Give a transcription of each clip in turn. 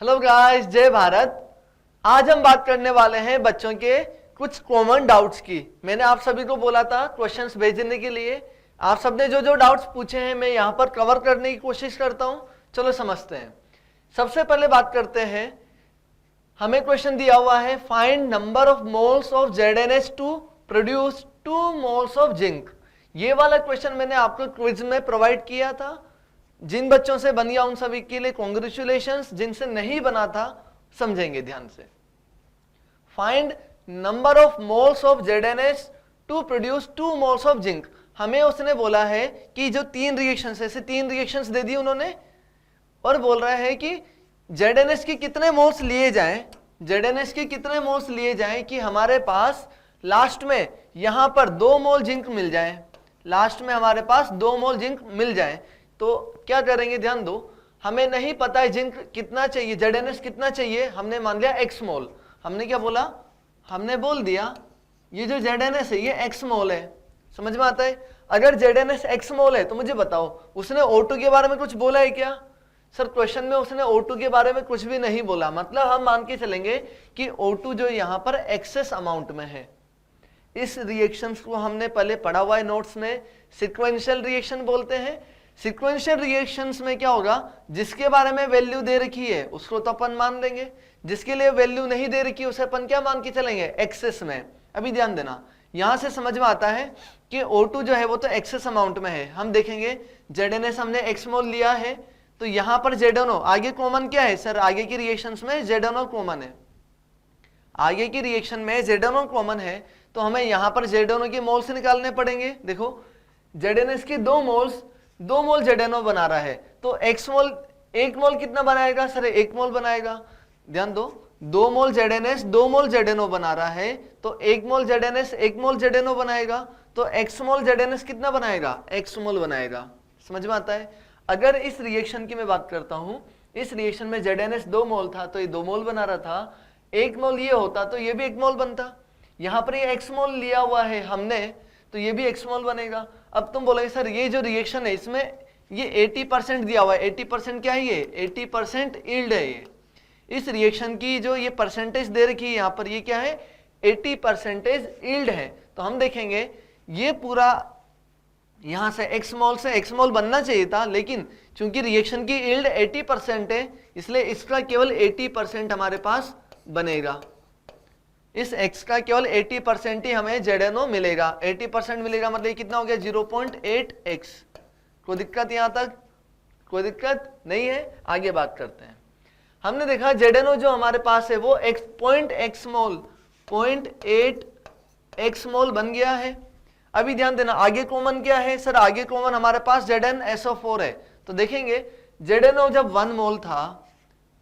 Hello guys, जय भारत। आज हम बात करने वाले हैं बच्चों के कुछ कॉमन डाउट्स की। मैंने आप सभी को बोला था क्वेश्चंस भेजने के लिए। आप सबने जो जो डाउट्स पूछे हैं मैं यहाँ पर कवर करने की कोशिश करता हूँ। चलो समझते हैं। सबसे पहले बात करते हैं, हमें क्वेश्चन दिया हुआ है find number of moles of ZnH to produce 2 moles of zinc. ये वाला क्वेश्चन मैंने आपको क्विज में प्रोवाइड किया था। जिन बच्चों से बन गया उन सभी के लिए कॉन्ग्रेचुलेशंस, जिनसे नहीं बना था समझेंगे ध्यान से। Find number of moles of ZnH to produce 2 moles of zinc. हमें उसने बोला है कि जो 3 रिएक्शंस है, ऐसे 3 रिएक्शंस दे दी उन्होंने और बोल रहा है कि ZnH के कितने मोल्स लिए जाएं, ZnH के कितने मोल्स लिए जाएं कि हमारे पास लास्ट में यहां पर 2 मोल जिंक मिल जाए। लास्ट में हमारे पास 2 मोल जिंक मिल जाए तो क्या करेंगे, ध्यान दो। हमें नहीं पता है जिंक कितना चाहिए, ZnH कितना चाहिए। हमने मान लिया x मोल। हमने क्या बोला, हमने बोल दिया ये जो ZnH है ये x मोल है। समझ में आता है। अगर ZnH x मोल है तो मुझे बताओ उसने O2 के बारे में कुछ बोला है क्या? सर क्वेश्चन में उसने O2 के बारे में कुछ भी नहीं बोला। मतलब हम मान के चलेंगे कि O2 जो यहां पर एक्सेस अमाउंट में है। इस रिएक्शंस को हमने पहले पढ़ा हुआ है नोट्स में, सिक्वेंशियल रिएक्शन बोलते हैं। सिक्वेंशियल रिएक्शंस में क्या होगा, जिसके बारे में वैल्यू दे रखी है उसको तो अपन मान लेंगे, जिसके लिए वैल्यू नहीं दे रखी उसे अपन क्या मान के चलेंगे, एक्सेस में। अभी ध्यान देना, यहां से समझ में आता है कि O2 जो है वो तो एक्सेस अमाउंट में है। हम देखेंगे ZnH हमने x मोल लिया है तो यहां पर ZnO आगे कॉमन क्या है सर, आगे की रिएक्शंस में ZnO कॉमन है। आगे की रिएक्शन में ZnO कॉमन है तो हमें यहां पर ZnO के मोल्स निकालने पड़ेंगे। देखो ZnH के 2 मोल ZnO बना रहा है तो x मोल 1 मोल कितना बनाएगा सर, 1 मोल बनाएगा। ध्यान दो, 2 मोल ZnH 2 मोल ZnO बना रहा है तो 1 मोल ZnH 1 मोल ZnO बनाएगा तो x मोल ZnH कितना बनाएगा, x मोल बनाएगा। समझ में आता है। अगर इस रिएक्शन की मैं बात करता हूं, इस रिएक्शन में ZnH 2 मोल था तो ये 2 मोल बना रहा था, 1 मोल ये होता तो ये भी 1 मोल बनता। यहां पर ये x मोल लिया हुआ है हमने तो ये भी x मोल बनेगा। अब तुम बोलोगे सर ये जो रिएक्शन है इसमें ये 80% दिया हुआ है, 80% क्या है, ये 80% यील्ड है। ये इस रिएक्शन की जो ये परसेंटेज दे रखी है यहाँ पर ये क्या है, 80% यील्ड है। तो हम देखेंगे ये पूरा यहां से x मोल बनना चाहिए था, लेकिन चूंकि रिएक्शन की यील्ड 80% है इसलिए इसका केवल 80% हमारे पास बनेगा। इस x का केवल 80% ही हमें ZnO मिलेगा। 80% मिलेगा मतलब कितना हो गया, 0.8x। कोई दिक्कत यहां तक, कोई दिक्कत नहीं है। आगे बात करते हैं। हमने देखा ZnO जो हमारे पास है वो 0.8x मोल बन गया है। अभी ध्यान देना आगे कॉमन क्या है सर, आगे कॉमन हमारे पास ZnSO4 है। तो देखेंगे ZnO जब 1 मोल था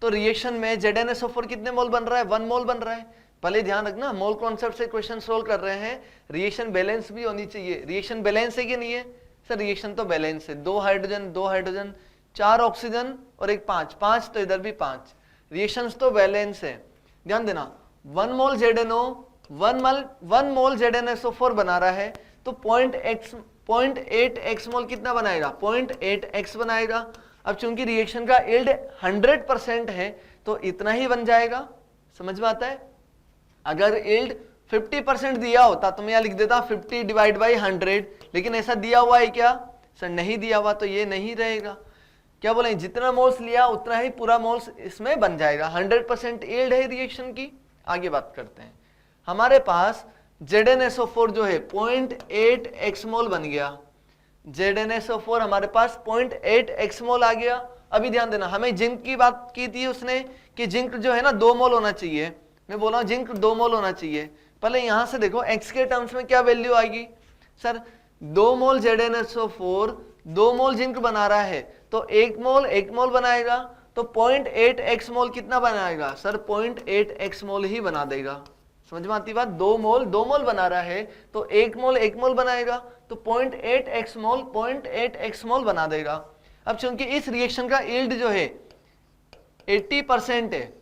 तो रिएक्शन में ZnSO4 कितने मोल बन रहा है, 1 मोल बन रहा है। पहले ध्यान रखना, मोल कॉन्सेप्ट से क्वेश्चन सोल्व कर रहे हैं, रिएक्शन बैलेंस भी होनी चाहिए। रिएक्शन बैलेंस है कि नहीं है सर, रिएक्शन तो बैलेंस है। 2 हाइड्रोजन 4 ऑक्सीजन और 1 5 तो इधर भी 5, रिएक्शंस तो बैलेंस है। ध्यान देना 1 मोल ZnO 1 मोल ZnSO4 बना रहा है तो 0.8x मोल कितना बनाएगा, 0.8x बनाएगा। अब चूंकि रिएक्शन का यील्ड 100% है तो इतना ही बन जाएगा। समझ में आता है। अगर यील्ड 50% दिया होता तो मैं यहां लिख देता 50 डिवाइड बाई 100, लेकिन ऐसा दिया हुआ है क्या सर, नहीं दिया हुआ तो ये नहीं रहेगा। क्या बोले, जितना मोल्स लिया उतना ही पूरा मोल्स इसमें बन जाएगा। 100% यील्ड है रिएक्शन की। आगे बात करते हैं। हमारे पास ZnSO4 जो है 0.8x मोल बन गया। ZnSO4 हमारे पास 0.8x मोल आ गया। अभी ध्यान देना, हमें जिंक की बात की थी उसने कि जिंक जो है ना 2 मोल होना चाहिए। मैं बोल रहा हूं जिंक 2 मोल होना चाहिए। पहले यहां से देखो x के टर्म्स में क्या वैल्यू आएगी सर, 2 मोल ZnSO4 2 मोल जिंक बना रहा है तो 1 मोल बनाएगा तो 0.8x मोल कितना बनाएगा सर, 0.8x मोल ही बना देगा। समझ में आती बात। 2 मोल बना रहा है तो 1 मोल बनाएगा तो 0.8x मोल बना देगा। अब चूंकि इस रिएक्शन का यील्ड जो है 80% है,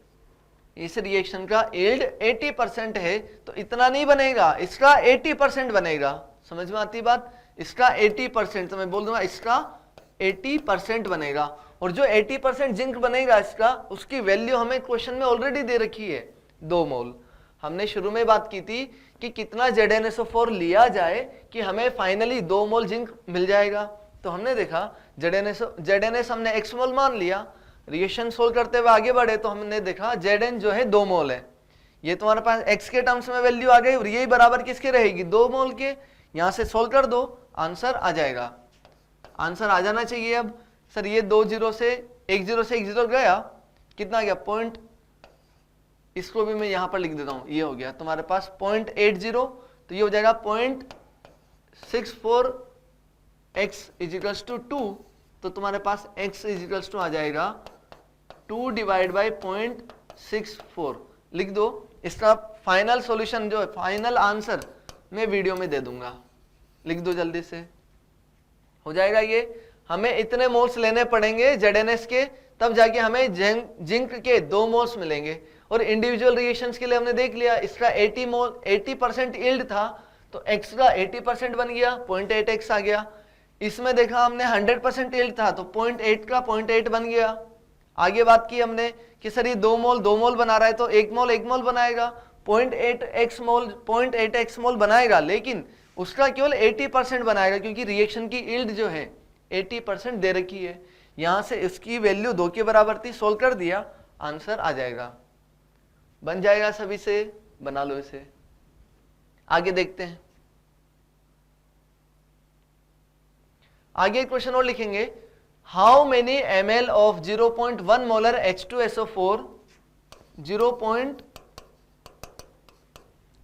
इस रिएक्शन का यील्ड 80% है तो इतना नहीं बनेगा, इसका 80% बनेगा। समझ में आती बात, इसका 80%, तो मैं बोल दूंगा इसका 80% बनेगा। और जो 80% जिंक बनेगा इसका, उसकी वैल्यू हमें क्वेश्चन में ऑलरेडी दे रखी है 2 मोल। हमने शुरू में बात की थी कि कितना ZnSO4 लिया जाए कि हमें फाइनली 2 मोल जिंक मिल जाएगा। तो हमने देखा ZnS हमने x मोल मान लिया, रिएक्शन सोल्व करते हुए आगे बढ़े तो हमने देखा Zn जो है 2 मोल है। ये तुम्हारे पास x के टर्म्स में वैल्यू आ गई और यही बराबर किसके रहेगी, 2 मोल के। यहां से सोल्व कर दो, आंसर आ जाएगा। आंसर आ जाना चाहिए। अब सर ये 2 0 से 1 0 से 1 0 गया, कितना गया पॉइंट, इसको भी मैं यहां पर लिख देता हूं, ये हो गया तुम्हारे पास 0.80, तो ये हो जाएगा 0.64 x इजिकल्स टू 2, तो तुम्हारे पास x इजिकल्स टू आ जाएगा 2 डिवाइड बाई 0.64 लिख दो। इसका फाइनल सॉल्यूशन जो है, फाइनल आंसर मैं वीडियो में दे दूंगा, लिख दो जल्दी से, हो जाएगा ये। हमें इतने मोल्स लेने पड़ेंगे ZnS के, तब जाके हमें जिंक के 2 मोल्स मिलेंगे। और इंडिविजुअल रिएक्शंस के लिए हमने देख लिया, इसका 80% यील्ड था तो x का 80% बन गया, 0.8x आ गया। इसमें देखा हमने 100% यील्ड था तो 0.8 का 0.8 बन गया। आगे बात की हमने कि सर ये 2 मोल बना रहा है तो 1 मोल बनाएगा, 0.8x मोल बनाएगा, लेकिन उसका केवल 80% बनाएगा क्योंकि रिएक्शन की यील्ड जो है 80% दे रखी है। यहां से इसकी वैल्यू 2 के बराबर थी, सोल्व कर दिया, आंसर आ जाएगा, बन जाएगा। सभी से बना लो इसे, आगे देखते हैं। आगे क्वेश्चन और लिखेंगे, how many ml of 0.1 molar H2SO4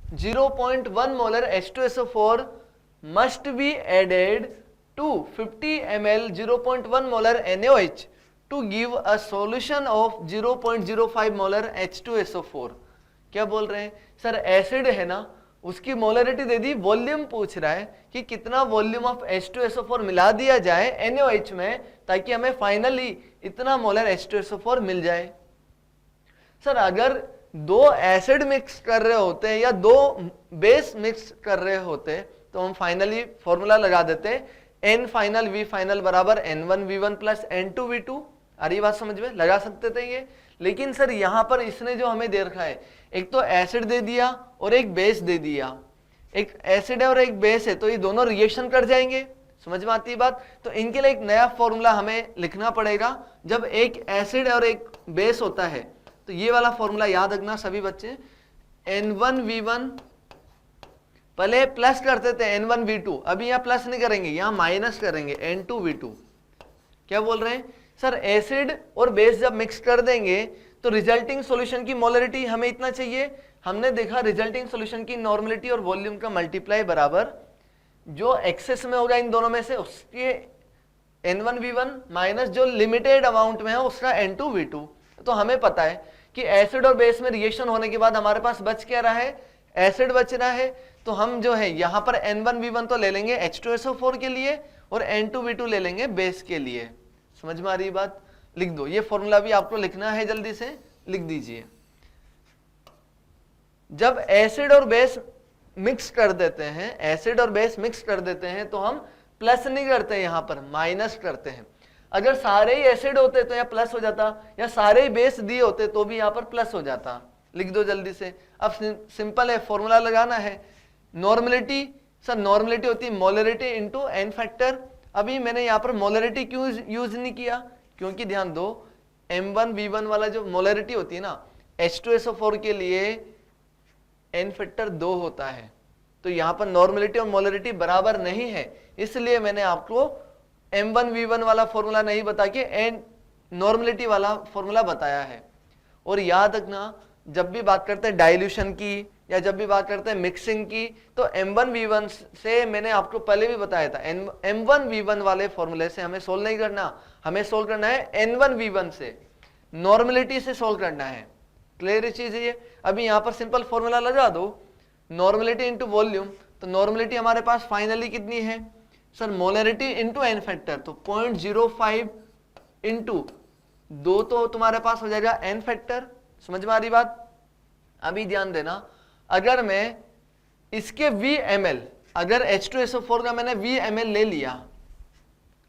0.1 molar H2SO4 must be added to 50 ml 0.1 molar NaOH to give a solution of 0.05 molar H2SO4। क्या बोल रहे हैं सर, एसिड है ना, उसकी मोलरिटी दे दी, वॉल्यूम पूछ रहा है कि कितना वॉल्यूम ऑफ H2SO4 मिला दिया जाए NaOH में ताकि हमें फाइनली इतना मोलर H2SO4 मिल जाए। सर अगर 2 एसिड मिक्स कर रहे होते हैं या 2 बेस मिक्स कर रहे होते तो हम फाइनली फॉर्मूला लगा देते, N फाइनल V फाइनल बराबर N1V1 प्लस N2V2। आ रही बात समझ में, लगा सकते थे ये। लेकिन सर यहां पर इसने जो हमें दे रखा है, एक तो एसिड दे दिया और एक बेस दे दिया, एक एसिड है और एक बेस है, तो ये दोनों रिएक्शन कर जाएंगे। समझ में आती है बात। तो इनके लिए एक नया फॉर्मूला हमें लिखना पड़ेगा। जब एक एसिड और एक बेस होता है तो ये वाला फॉर्मूला याद रखना सभी बच्चे, N1V1, पहले प्लस करते थे N1V2, अभी यहां प्लस नहीं करेंगे, यहां माइनस करेंगे N2V2। क्या बोल रहे हैं सर, एसिड और बेस जब मिक्स कर देंगे तो रिजल्टिंग सॉल्यूशन की मोलरिटी हमें इतना चाहिए। हमने देखा रिजल्टिंग सॉल्यूशन की नॉर्मलिटी और वॉल्यूम का मल्टीप्लाई बराबर जो एक्सेस में होगा इन दोनों में से उसके N1V1 माइनस जो लिमिटेड अमाउंट में है उसका N2V2। तो हमें पता है कि एसिड और बेस में रिएक्शन होने के बाद हमारे पास बच क्या रहा है, एसिड बच रहा है। तो हम जो है यहां पर N1V1 तो ले लेंगे H2SO4 के लिए और N2V2 ले लेंगे बेस के लिए। समझ में आ रही बात, लिख दो। ये फॉर्मूला भी आपको लिखना है, जल्दी से लिख दीजिए। जब एसिड और बेस मिक्स कर देते हैं, एसिड और बेस मिक्स कर देते हैं तो हम प्लस नहीं करते, यहां पर माइनस करते हैं। अगर सारे ही एसिड होते तो यहाँ प्लस हो जाता, या सारे ही बेस दिए होते तो भी यहाँ पर प्लस हो जाता। लिख दो जल्दी से। अब सिंपल है, फॉर्मूला लगाना है। नॉर्मलिटी, सर नॉर्मलिटी होती है मोलरिटी इंटू एन फैक्टर। अभी मैंने यहाँ पर मोलरिटी क्यों यूज नहीं किया, क्योंकि ध्यान दो M1V1 वाला जो मोलरिटी होती है ना H2SO4 के लिए एन फैक्टर 2 होता है, तो यहाँ पर नॉर्मलिटी और मोलरिटी बराबर नहीं है, इसलिए मैंने आपको M1V1 वाला फॉर्मूला नहीं बता के एन नॉर्मलिटी वाला फॉर्मूला बताया है। और याद रखना, जब भी बात करते हैं डाइल्यूशन की या जब भी बात करते हैं मिक्सिंग की, तो M1V1 से मैंने आपको पहले भी बताया था, M1V1 वाले फॉर्मूले से हमें सोल्व नहीं करना, हमें सोल्व करना है N1V1 से, नॉर्मलिटी से सोल्व करना है। क्लियर चीज है ये। अभी यहां पर सिंपल फॉर्मूला लगा दो, नॉर्मलिटी इंटू वॉल्यूम। तो नॉर्मलिटी हमारे पास फाइनली कितनी है sir, molarity into n factor, तो 0.05 इंटू 2 तो तुम्हारे पास हो जाएगा एन फैक्टर। समझ में आ रही बात। अभी ध्यान देना, अगर मैं इसके VML, अगर H2SO4 का मैंने VML ले लिया,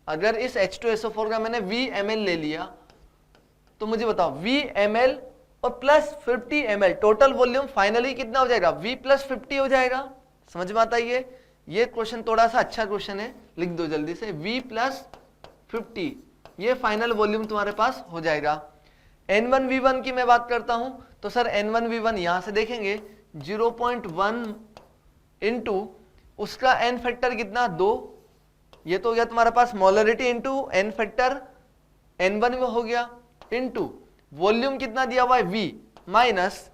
अगर इस H2SO4 का मैंने V ml ले लिया तो मुझे बताओ V ml और plus 50 ml total volume finally कितना हो जाएगा, V प्लस 50 हो जाएगा। समझ में आता है ये क्वेश्चन थोड़ा सा अच्छा क्वेश्चन है, लिख दो जल्दी से, V प्लस 50 ये फाइनल वॉल्यूम तुम्हारे पास हो जाएगा। N1V1 की मैं बात करता हूं तो सर N1V1 यहां से देखेंगे 0.1 इंटू उसका N फैक्टर कितना 2, ये तो हो गया तुम्हारे पास molarity into N factor N1 में हो गया, इंटू वॉल्यूम कितना दिया हुआ है V माइनस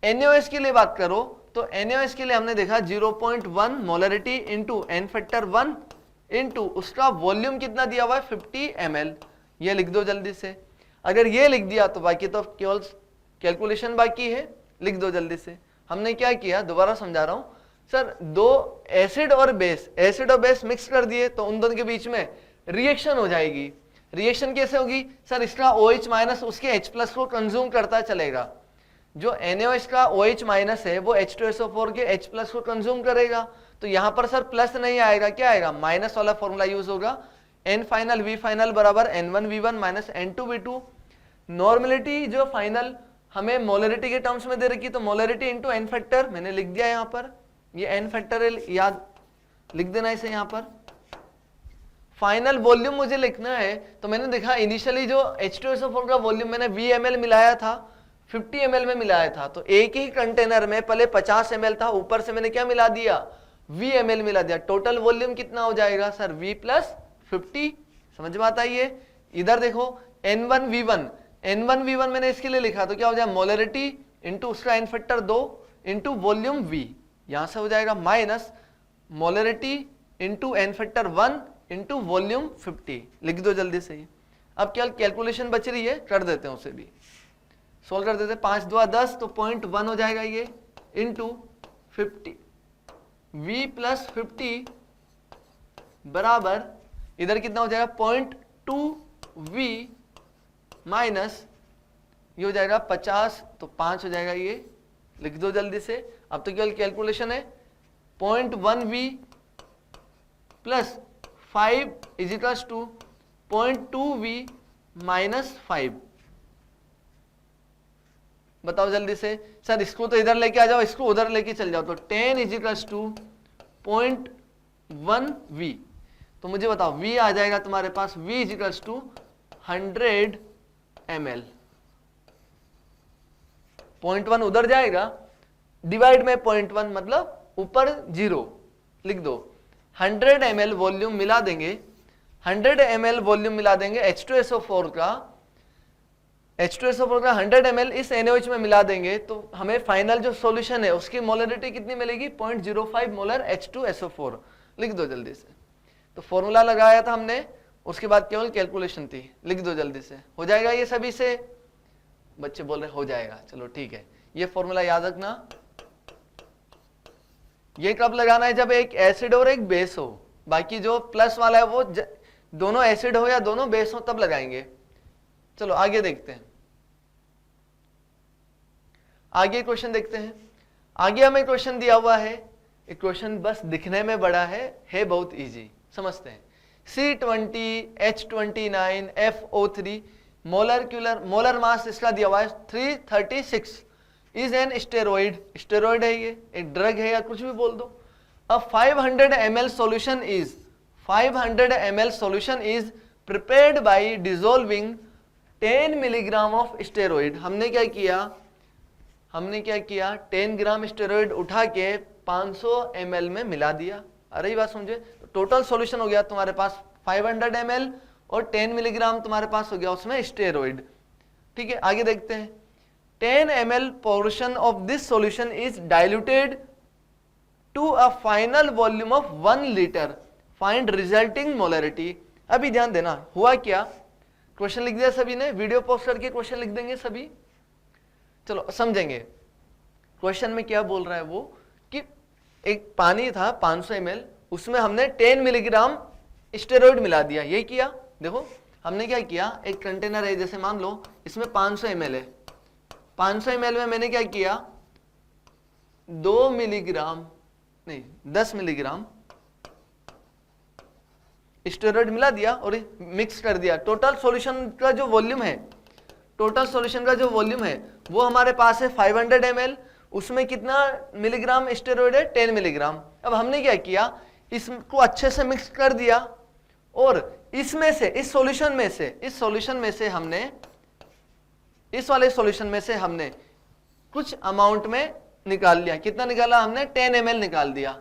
NaOH के लिए बात करो तो NaOH के लिए हमने देखा 0.1 molarity into N factor 1 into उसका वॉल्यूम कितना दिया हुआ है 50 ml। ये लिख दो जल्दी से। अगर ये लिख दिया तो बाकी तो केवल कैलकुलेशन बाकी है, लिख दो जल्दी से। हमने क्या किया, दोबारा समझा रहा हूं सर, दो एसिड और बेस मिक्स कर दिए तो उन दोनों के बीच में रिएक्शन हो जाएगी। रिएक्शन कैसे होगी सर, इसका OH माइनस उसके H प्लस को कंज्यूम करता चलेगा। जो NaOH का OH माइनस है वो H2SO4 के H प्लस को कंज्यूम करेगा, तो यहां पर सर प्लस नहीं आएगा, क्या आएगा, माइनस वाला फॉर्मूला यूज होगा। N फाइनल V फाइनल बराबर N1V1 माइनस N2V2। नॉर्मलिटी जो फाइनल हमें मोलरिटी के टर्म्स में दे रखी, तो मोलरिटी इंटू N फैक्टर मैंने लिख दिया यहाँ पर, ये N फैक्टर याद लिख देना इसे यहाँ पर। फाइनल वॉल्यूम मुझे लिखना है तो मैंने देखा इनिशियली जो H2SO4 का वॉल्यूम मैंने V ml मिलाया था 50 ml में मिलाया था, तो एक ही कंटेनर में पहले 50 ml था, ऊपर से मैंने क्या मिला दिया, V ml मिला दिया। टोटल वॉल्यूम कितना हो जाएगा सर, V प्लस 50। समझ में आता है ये। इधर देखो N1V1 मैंने इसके लिए लिखा तो क्या हो जाएगा, मोलरिटी इंटू उसका N factor 2 into volume V, यहां से हो जाएगा minus molarity into N factor 1 into volume 50। लिख दो जल्दी से। अब क्या कैलकुलेशन बच रही है, कर देते हैं उसे भी, सोल्व कर देते हैं। 5 2 10 तो 0.1 हो जाएगा ये, इंटू 50 V प्लस 50 बराबर इधर कितना हो जाएगा 0.2 V माइनस ये हो जाएगा 50 तो 5 हो जाएगा, ये लिख दो जल्दी से। अब तो केवल कैलकुलेशन है, 0.1 V plus 5 is equals to 0.2 V minus 5। बताओ जल्दी से सर, इसको तो इधर लेके आ जाओ, इसको उधर लेके चल जाओ, तो 10 इज इक्वल्स टू 0.1 V। तो मुझे बताओ V आ जाएगा तुम्हारे पास, V is equals to 100 ml। 0.1 उधर जाएगा, डिवाइड में 0.1 मतलब ऊपर 0 लिख दो। 100 ml वॉल्यूम मिला देंगे, 100 ml वॉल्यूम मिला देंगे H2SO4 का 100 ml इस NaOH में मिला देंगे तो हमें फाइनल जो सॉल्यूशन है उसकी मोलरिटी कितनी मिलेगी, 0.05 मोलर H2SO4। लिख दो जल्दी से। तो फॉर्मूला लगाया था हमने, उसके बाद केवल कैलकुलेशन थी, लिख दो जल्दी से। हो जाएगा ये सभी से, बच्चे बोल रहे हो जाएगा, चलो ठीक है। ये फॉर्मूला याद रखना। ये कब लगाना है, जब एक एसिड और एक बेस हो, बाकी जो प्लस वाला है वो दोनों एसिड हो या दोनों बेस हो तब लगाएंगे। चलो आगे देखते हैं, आगे क्वेश्चन देखते हैं। आगे हमें क्वेश्चन दिया हुआ है, एक क्वेश्चन बस दिखने में बड़ा है बहुत इजी, समझते हैं। C20H29FO3 मोलर मास इसका दिया हुआ है 336 इज एन स्टेरॉइड। स्टेरॉइड है ये, एक ड्रग है या कुछ भी बोल दो। अब 500 ml solution is prepared by dissolving 10 milligram of steroid. हमने क्या किया 10 ग्राम स्टेरॉइड उठा के 500 ml में मिला दिया। अरे ये बात समझे, तो टोटल सॉल्यूशन हो गया तुम्हारे पास 500 ml और 10 मिलीग्राम तुम्हारे पास हो गया उसमें स्टेरॉइड। ठीक है, आगे देखते हैं। 10 ml portion of this solution is diluted to a final volume of 1 liter. Find resulting molarity. अभी ध्यान देना, हुआ क्या, क्वेश्चन लिख दिया सभी ने, वीडियो पोस्ट करके क्वेश्चन लिख देंगे सभी। चलो समझेंगे क्वेश्चन में क्या बोल रहा है वो, कि एक पानी था 500 ml, उसमें हमने 10 मिलीग्राम स्टेरॉइड मिला दिया। ये किया, देखो हमने क्या किया, एक कंटेनर है जैसे मान लो इसमें 500 ml है, 500 ml में मैंने क्या किया 2 मिलीग्राम नहीं 10 मिलीग्राम स्टेरॉइड मिला दिया और मिक्स कर दिया। टोटल सॉल्यूशन का जो वॉल्यूम है, टोटल सॉल्यूशन का जो वॉल्यूम है वो हमारे पास है 500 ml। उसमें कितना मिलीग्राम स्टेरॉइड है? 10 मिलीग्राम। अब हमने क्या किया, इसको अच्छे से मिक्स कर दिया और इसमें से, इस सॉल्यूशन में से हमने, इस वाले सॉल्यूशन में से हमने कुछ अमाउंट में निकाल लिया। कितना निकाला हमने? 10 ml निकाल दिया।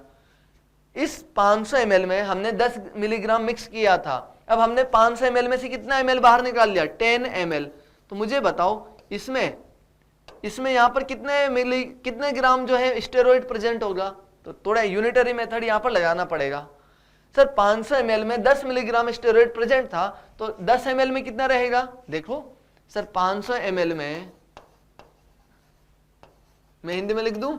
इस 500 ml में हमने 10 मिलीग्राम मिक्स किया था। अब हमने 500 ml में से कितना ml बाहर निकाल लिया? 10 ml। तो मुझे बताओ इसमें यहां पर कितने ग्राम जो है स्टेरॉइड प्रेजेंट होगा? तो थोड़ा यूनिटरी मेथड यहां पर लगाना पड़ेगा। सर 500 ml में 10 मिलीग्राम स्टेरॉइड प्रेजेंट था, तो 10 ml में कितना रहेगा? देखो सर 500 ml में, मैं हिंदी में लिख दूं?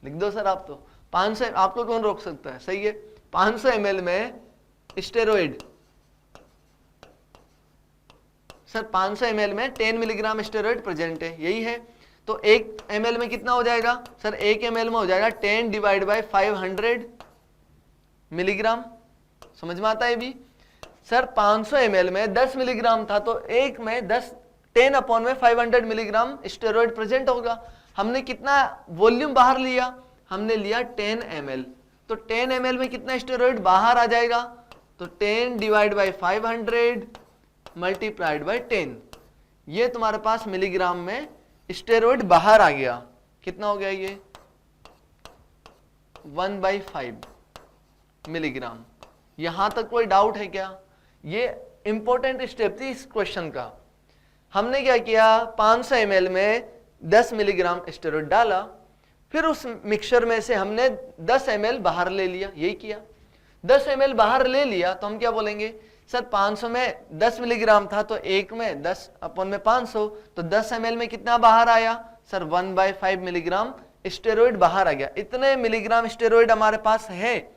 लिख दो सर आप तो। 500, आपको कौन रोक सकता है? सही है। 500 ml में स्टेरॉइड, सर 500 ml में 10 मिलीग्राम स्टेरॉइड प्रेजेंट है, यही है। तो 1 ml में कितना हो जाएगा? सर 1 ml में हो जाएगा 10 डिवाइड बाय 500 मिलीग्राम। समझ में आता है भी? सर 500 ml में 10 मिलीग्राम था, तो एक में 10 अपॉन में 500 मिलीग्राम स्टेरॉइड प्रेजेंट होगा। हमने कितना वॉल्यूम बाहर लिया? हमने लिया 10 ml। तो 10 ml में कितना स्टेरॉइड बाहर आ जाएगा? तो 10 डिवाइड बाय 500 मल्टीप्लाइड बाय 10, ये तुम्हारे पास मिलीग्राम में स्टेरॉइड बाहर आ गया। कितना हो गया ये? 1/5 मिलीग्राम। यहां तक कोई डाउट है क्या? ये इंपॉर्टेंट स्टेप थी इस क्वेश्चन का। हमने क्या किया, 500 ml में 10 मिलीग्राम स्टेरॉइड डाला, फिर उस मिक्सचर में से हमने 10 ml बाहर ले लिया, यही किया। 10 ml बाहर ले लिया तो हम क्या बोलेंगे, सर 500 में 10 मिलीग्राम था, तो एक में 10 अपॉन में 500, तो 10 ml में कितना बाहर आया? सर 1/5 मिलीग्राम स्टेरॉइड बाहर आ गया। इतने मिलीग्राम स्टेरॉइड हमारे पास है,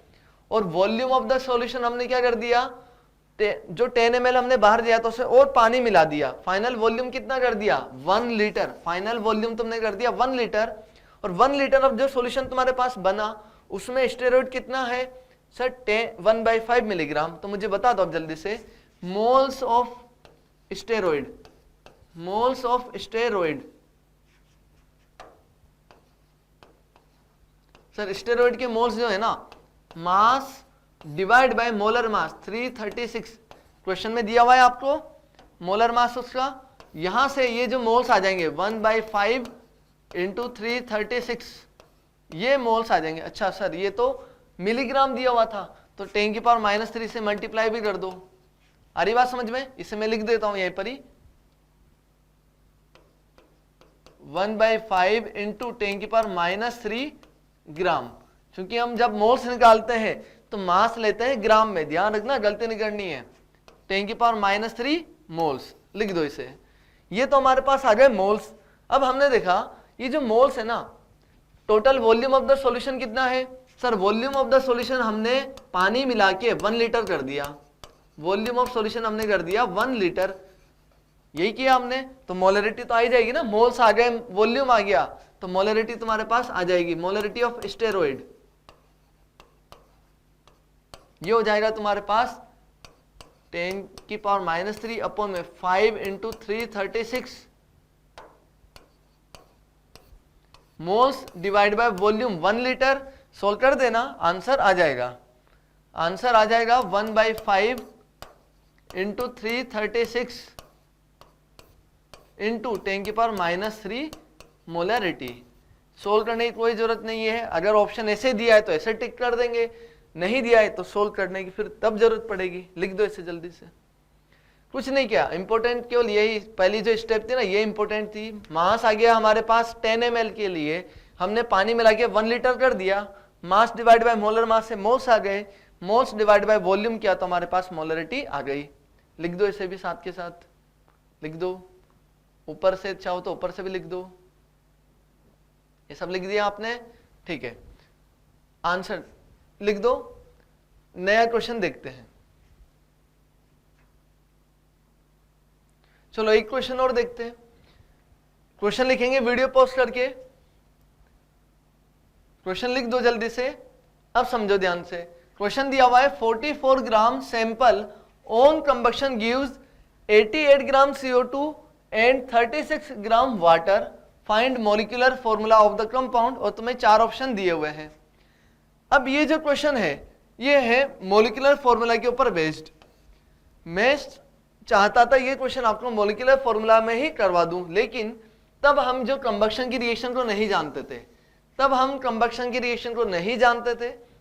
और वॉल्यूम ऑफ द सॉल्यूशन हमने क्या कर दिया, जो 10 ml हमने बाहर दिया तो उसे और पानी मिला दिया। फाइनल वॉल्यूम कितना कर दिया? 1 लीटर। फाइनल वॉल्यूम तुमने कर दिया 1 लीटर, और 1 लीटर ऑफ जो सॉल्यूशन तुम्हारे पास बना उसमें स्टेरॉइड कितना है? Sir 1/5 milligram. तो मुझे बता दो अब जल्दी से, moles of steroid, moles of steroid. Sir steroid के मोल्स जो है ना, mass divide by molar mass 336 question में दिया हुआ है आपको मोलर मास उसका। यहां से ये जो मोल्स आ जाएंगे 1/5 इंटू 336, ये मोल्स आ जाएंगे। अच्छा सर ये तो मिलीग्राम दिया हुआ था, तो 10⁻³ से मल्टीप्लाई भी कर दो। आ रही बात समझ में? इसे मैं लिख देता हूं यहीं पर ही, 1/5 इंटू 10⁻³ ग्राम। क्योंकि हम जब मोल्स निकालते हैं तो मास लेते हैं ग्राम में, ध्यान रखना गलती नहीं करनी है। 10⁻³ मोल्स लिख दो इसे। ये तो हमारे पास आ गए मोल्स। अब हमने देखा ये जो मोल्स है ना, total volume of the solution कितना है? Sir volume of the solution हमने पानी मिला के 1 लीटर कर दिया। वॉल्यूम ऑफ सॉल्यूशन हमने कर दिया 1 लीटर, यही किया हमने। तो मोलरिटी तो आ ही जाएगी ना, मोल्स आ गए, वॉल्यूम आ गया, तो मोलरिटी तुम्हारे पास आ जाएगी। मोलरिटी ऑफ स्टेरॉइड ये हो जाएगा तुम्हारे पास 10⁻³ अपॉन में 5 into 336 moles divide by volume 1 litre. Solve कर देना, आंसर आ जाएगा। आंसर आ जाएगा 1/5 इंटू 336 इंटू 10⁻³ मोलरिटी। सोल्व करने की कोई जरूरत नहीं है। अगर ऑप्शन ऐसे दिया है तो ऐसे टिक कर देंगे, नहीं दिया है तो सोल्व करने की फिर तब जरूरत पड़ेगी। लिख दो इसे जल्दी से। कुछ नहीं किया, इंपॉर्टेंट केवल यही पहली जो स्टेप थी ना, ये इंपॉर्टेंट थी। मास आ गया हमारे पास 10 ml के लिए, हमने पानी मिला के 1 लीटर कर दिया। Mass divide by molar mass से मोल्स आ गए, मोल्स डिवाइड बाय वॉल्यूम किया तो हमारे पास मोलरिटी आ गई। लिख दो इसे भी साथ के साथ, लिख दो। ऊपर से चाहो तो ऊपर से भी लिख दो। ये सब लिख दिया आपने, ठीक है। आंसर लिख दो। नया क्वेश्चन देखते हैं। चलो एक क्वेश्चन और देखते हैं। क्वेश्चन लिखेंगे वीडियो पॉज करके। क्वेश्चन लिख दो जल्दी से, अब समझो ध्यान से। क्वेश्चन दिया हुआ है 44 gram sample on combustion gives 88 gram CO2 and 36 gram water, find molecular formula of the compound, और तुम्हें 4 ऑप्शन दिए हुए हैं। अब ये जो क्वेश्चन है ये है मॉलिक्यूलर फॉर्मूला के ऊपर बेस्ड। मैं चाहता था ये क्वेश्चन आपको मॉलिक्यूलर फॉर्मूला में ही करवा दूं, लेकिन तब हम जो कंबक्शन की रिएक्शन को नहीं जानते थे,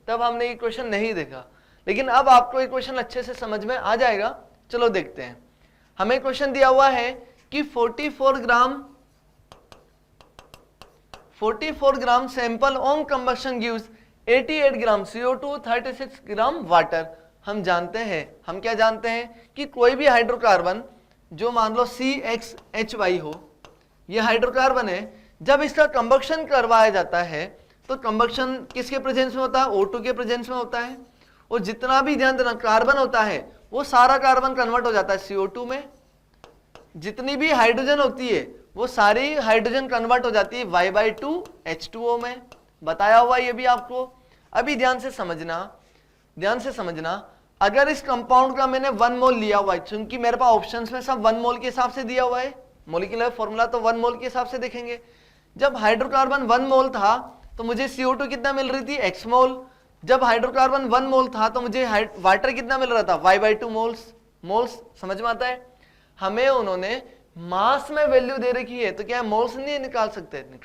तब हमने ये क्वेश्चन नहीं देखा। लेकिन अब आपको ये क्वेश्चन अच्छे से समझ में आ जाएगा। चलो देखते हैं। हमें क्वेश्चन दिया हुआ है कि 44 gram sample on combustion gives 88 gram CO2, 36 gram water. हम जानते हैं, हम क्या जानते हैं कि कोई भी हाइड्रोकार्बन जो मान लो CXHY हो, ये हाइड्रोकार्बन है, जब इसका कंबक्शन करवाया जाता है तो कंबक्शन किसके प्रेजेंस में होता है? O2 के प्रेजेंस में होता है। और जितना भी ध्यान देना कार्बन होता है वो सारा कार्बन कन्वर्ट हो जाता है CO2 में। जितनी भी हाइड्रोजन होती है वो सारी हाइड्रोजन कन्वर्ट हो जाती है Y/2 H2O में। बताया हुआ ये भी आपको। अभी ध्यान से समझना, अगर इस कंपाउंड का मैंने 1 मोल लिया हुआ है, क्योंकि मेरे पास ऑप्शंस में सब 1 मोल के हिसाब से दिया हुआ है, मॉलिक्यूलर फॉर्मूला तो 1 मोल के हिसाब से देखेंगे। जब हाइड्रोकार्बन 1 मोल था तो मुझे CO2 कितना मिल रही थी? X मोल। जब हाइड्रोकार्बन 1 मोल था तो मुझे वाटर कितना मिल रहा था? Y/2 moles. समझ में आता है? हमें उन्होंने मास में वैल्यू दे रखी है, तो क्या मोल्स नहीं निकाल सकते हैं?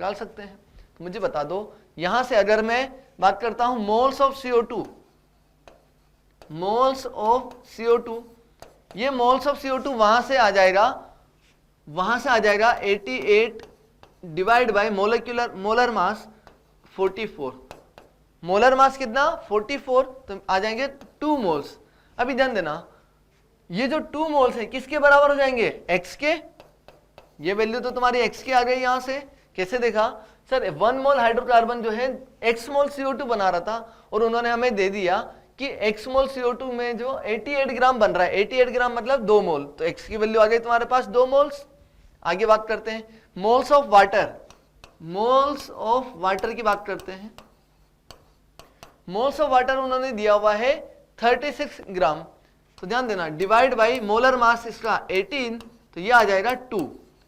तो मुझे बता दो, यहां से अगर मैं बात करता हूं मोल्स ऑफ CO2, ये मोल्स ऑफ CO2 वहां से आ जाएगा 88 divide by molar mass 44। Molar mass कितना? 44, तो आ जाएंगे 2 मोल्स। अभी ध्यान देना, ये जो 2 मोल्स है किसके बराबर हो जाएंगे? X के। ये वैल्यू तो तुम्हारी X की आ गई। यहां से कैसे देखा? सर 1 मोल हाइड्रोकार्बन जो है X मोल CO2 बना रहा था, और उन्होंने हमें दे दिया कि X मोल CO2 में जो 88 ग्राम बन रहा है, 88 ग्राम मतलब 2 मोल, तो X की वैल्यू आ गई तुम्हारे पास 2 मोल्स। आगे बात करते हैं मोल्स ऑफ वाटर की बात करते हैं। मोल्स ऑफ वाटर उन्होंने दिया हुआ है 36 ग्राम, तो ध्यान देना डिवाइड बाई मोलर मास इसका 18, तो ये आ जाएगा 2।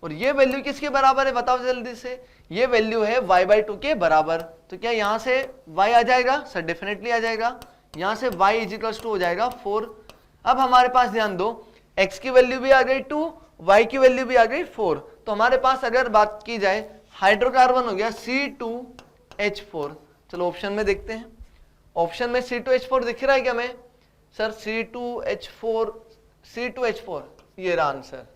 और ये वैल्यू किसके बराबर है? बताओ जल्दी से। ये वैल्यू है Y/2 के बराबर। तो क्या यहां से Y आ जाएगा? सर डेफिनेटली आ जाएगा। यहां से Y इजिकल्स टू हो जाएगा 4। अब हमारे पास ध्यान दो, X की वैल्यू भी आ गई 2, Y की वैल्यू भी आ गई 4। तो हमारे पास अगर बात की जाए हाइड्रोकार्बन हो गया C2H4। चलो ऑप्शन में देखते हैं। ऑप्शन में C2H4 दिख रहा है क्या हमें? सर C2H4 ये रहा आंसर।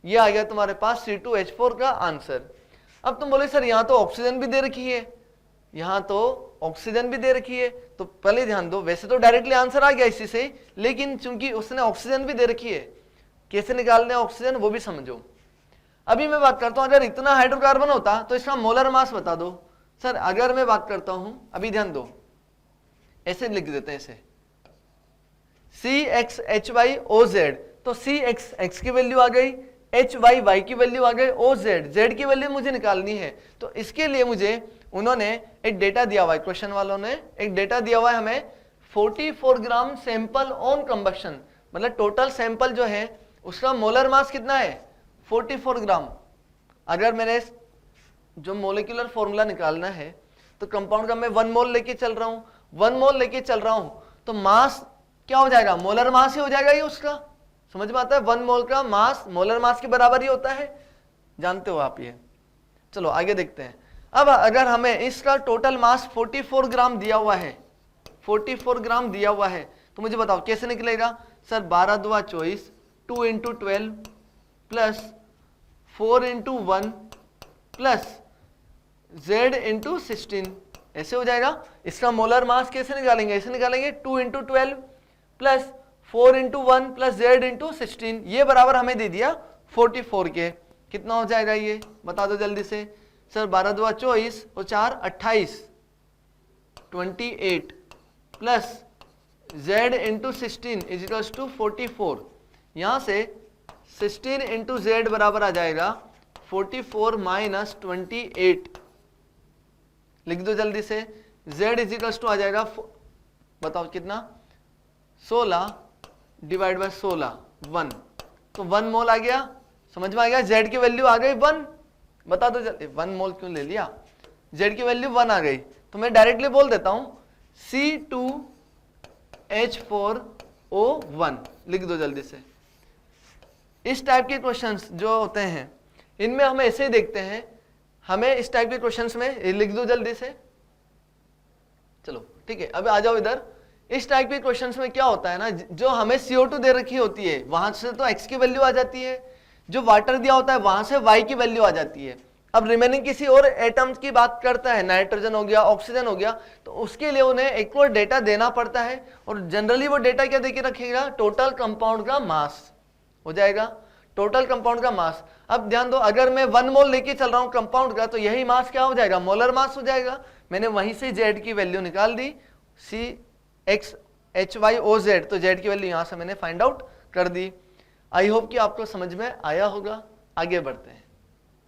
ये आ गया तुम्हारे पास C2H4 का आंसर। अब तुम बोले सर यहां तो ऑक्सीजन भी दे रखी है, तो पहले ध्यान दो, वैसे तो डायरेक्टली आंसर आ गया इसी से, लेकिन चूंकि उसने ऑक्सीजन भी दे रखी है, कैसे निकालने ऑक्सीजन वो भी समझो। अभी मैं बात करता हूं, अगर इतना हाइड्रोकार्बन होता तो इसका मोलर मास बता दो। सर अगर मैं बात करता हूं, अभी ध्यान दो, ऐसे लिख देते हैं इसे CXHYOZ, तो CX की वैल्यू आ गई, HY की वैल्यू आ गई, OZ की वैल्यू मुझे निकालनी है। तो इसके लिए मुझे उन्होंने एक डेटा दिया हुआ है, क्वेश्चन वालों ने एक डेटा दिया हुआ है हमें 44 ग्राम सैंपल ऑन कंबक्शन, मतलब टोटल सैंपल जो है उसका मोलर मास कितना है? 44 ग्राम। अगर मैंने जो मोलिकुलर फॉर्मूला निकालना है तो कंपाउंड का मैं 1 मोल लेके चल रहा हूं, तो मास क्या हो जाएगा? मोलर मास ही हो जाएगा ये उसका। समझ में आता है? 1 मोल का मास मोलर मास के बराबर ही होता है, जानते हो आप ये। चलो आगे देखते हैं। अब अगर हमें इसका टोटल मास 44 ग्राम दिया हुआ है, तो मुझे बताओ कैसे निकलेगा? सर 12 दूना 24, 2 into 12 plus 4 into 1 plus Z into 16, ऐसे हो जाएगा। इसका मोलर मास कैसे निकालेंगे? ऐसे निकालेंगे 2 into 12 plus 4 into 1 plus Z into 16, ये बराबर हमें दे दिया 44 के। कितना हो जाएगा ये बता दो जल्दी से। सर 12 दूना 24 और 4 28, 28 plus Z into 16 is equals to 44। यहां से 16 इंटू Z बराबर आ जाएगा 44 माइनस 28, लिख दो जल्दी से। Z इजिकल्स टू आ जाएगा बताओ कितना, 16 डिवाइड बाय 16 1, तो 1 मोल आ गया, समझ में आ गया। Z की वैल्यू आ गई 1, बता दो जल्दी 1 मोल क्यों ले लिया, Z की वैल्यू 1 आ गई, तो मैं डायरेक्टली बोल देता हूं C2H4O1 लिख दो जल्दी से। इस टाइप के क्वेश्चंस जो होते हैं इनमें हम ऐसे ही देखते हैं, हमें इस टाइप के क्वेश्चंस में लिख दो जल्दी से। चलो ठीक है, अब आ जाओ इधर। इस टाइप के क्वेश्चंस में क्या होता है ना, जो हमें CO2 दे रखी होती है वहां से तो X की वैल्यू आ जाती है, जो वाटर दिया होता है वहां से Y की वैल्यू आ जाती है। अब रिमेनिंग किसी और एटम्स की बात करता है, नाइट्रोजन हो गया, ऑक्सीजन हो गया, तो उसके लिए उन्हें एक और डेटा देना पड़ता है, और जनरली वो डेटा क्या देके रखेगा, टोटल कंपाउंड का मास हो जाएगा, टोटल कंपाउंड का मास। अब ध्यान दो, अगर मैं 1 मोल लेके चल रहा हूं कंपाउंड का, तो यही मास क्या हो जाएगा, मोलर मास हो जाएगा। मैंने वहीं से Z की वैल्यू निकाल दी, CHYOZ, तो Z की वैल्यू यहां से मैंने फाइंड आउट कर दी। आई होप कि आपको समझ में आया होगा। आगे बढ़ते हैं,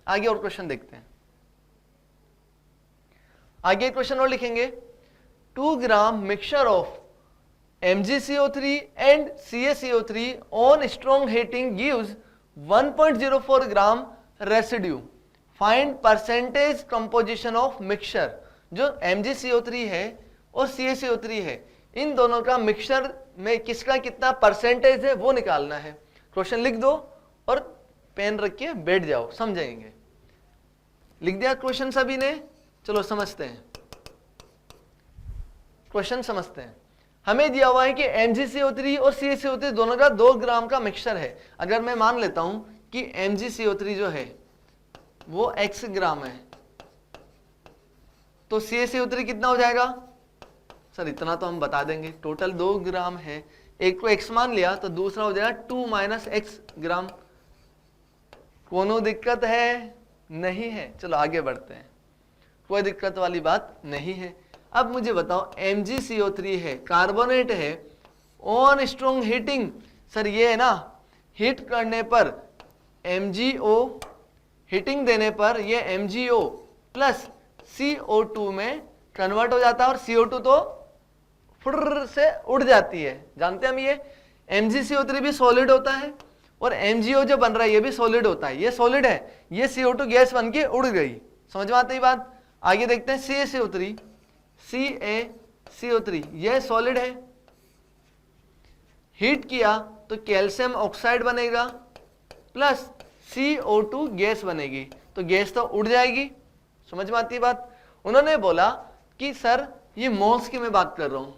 आगे और क्वेश्चन देखते हैं। आगे क्वेश्चन और लिखेंगे, 2 gram mixture of MgCO3 and CaCO3 on strong heating gives 1.04 gram residue. Find percentage composition of mixture। जो MgCO3 है और CaCO3 है, इन दोनों का मिक्सचर में किसका कितना परसेंटेज है वो निकालना है। क्वेश्चन लिख दो और पेन रख के बैठ जाओ, समझेंगे। लिख दिया क्वेश्चन सभी ने, चलो समझते हैं क्वेश्चन, समझते हैं। हमें दिया हुआ है कि MgCO3 और CaCO3 दोनों का 2 ग्राम का मिक्सचर है। अगर मैं मान लेता हूं कि MgCO3 जो है वो x ग्राम है, तो CaCO3 कितना हो जाएगा, सर इतना तो हम बता देंगे, टोटल 2 ग्राम है, एक को x मान लिया तो दूसरा हो जाएगा 2 - x ग्राम। कोनो दिक्कत है, नहीं है। चलो आगे बढ़ते हैं, कोई दिक्कत वाली बात नहीं है। अब मुझे बताओ, MgCO3 है, कार्बोनेट है, ऑन स्ट्रॉन्ग हीटिंग, सर ये है ना, हीट करने पर MgO, हीटिंग देने पर ये MgO प्लस CO2 में कन्वर्ट हो जाता है, और CO2 तो फुर्र से उड़ जाती है, जानते हैं हम। ये MgCO3 भी सॉलिड होता है, और MgO जो बन रहा है ये भी सॉलिड होता है, ये सॉलिड है, ये CO2 गैस बन के उड़ गई। समझ में आती है बात। आगे देखते हैं CaCO3, CaCO3 यह सॉलिड है, हीट किया तो कैल्शियम ऑक्साइड बनेगा प्लस CO2 गैस बनेगी, तो गैस तो उड़ जाएगी। समझ में आती है बात। उन्होंने बोला कि सर ये मोल्स की मैं बात कर रहा हूं,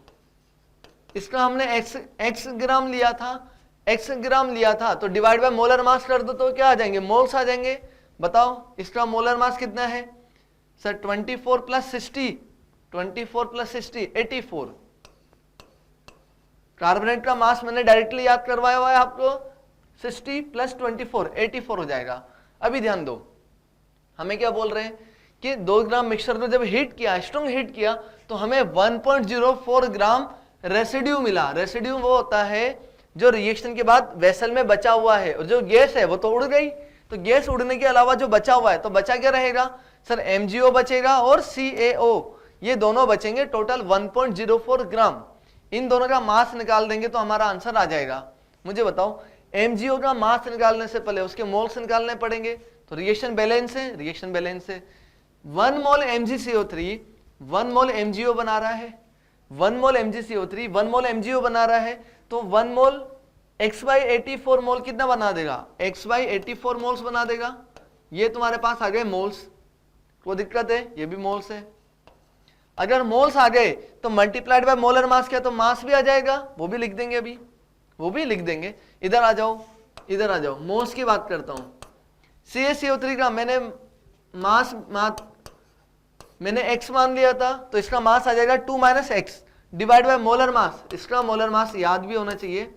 इसका हमने x ग्राम लिया था, x ग्राम लिया था, तो डिवाइड बाय मोलर मास कर दो तो क्या आ जाएंगे, मोल्स आ जाएंगे। बताओ इसका मोलर मास कितना है, सर 24 + 60, 24 + 60 84। कार्बोनेट का मास मैंने डायरेक्टली याद करवाया हुआ है आपको, 60 + 24 84 हो जाएगा। अभी ध्यान दो, हमें क्या बोल रहे हैं कि 2 ग्राम मिक्सचर को जब हीट किया, स्ट्रॉन्ग हीट किया, तो हमें 1.04 ग्राम रेसिड्यू मिला। रेसिड्यू वो होता है जो रिएक्शन के बाद वेसल में बचा हुआ है, और जो गैस है वो तो उड़ गई, तो गैस उड़ने के अलावा जो बचा हुआ है, तो बचा क्या रहेगा, सर MgO बचेगा और CaO, ये दोनों बचेंगे, टोटल 1.04 ग्राम। इन दोनों का मास निकाल देंगे तो हमारा आंसर आ जाएगा। मुझे बताओ, MgO का मास निकालने से पहले उसके मोल्स निकालने पड़ेंगे, तो रिएक्शन बैलेंस है, रिएक्शन बैलेंस से 1 मोल MgCO3 1 मोल MgO बना रहा है, 1 मोल MgCO3 1 मोल MgO बना रहा है, तो 1 मोल x/84 मोल कितना बना देगा, x/84 मोल्स बना देगा। ये तुम्हारे पास आ गए मोल्स, कोई दिक्कत है, ये भी मोल्स है। अगर मोल्स आ गए तो मल्टीप्लाइड बाय मोलर मास क्या, तो मास भी आ जाएगा, वो भी लिख देंगे, अभी वो भी लिख देंगे। इधर आ जाओ, इधर आ जाओ, मोल्स की बात करता हूं। CaCO3 का मैंने मैंने x मान लिया था, तो इसका मास आ जाएगा 2 - x divide by molar mass. इसका मोलर मास याद भी होना चाहिए,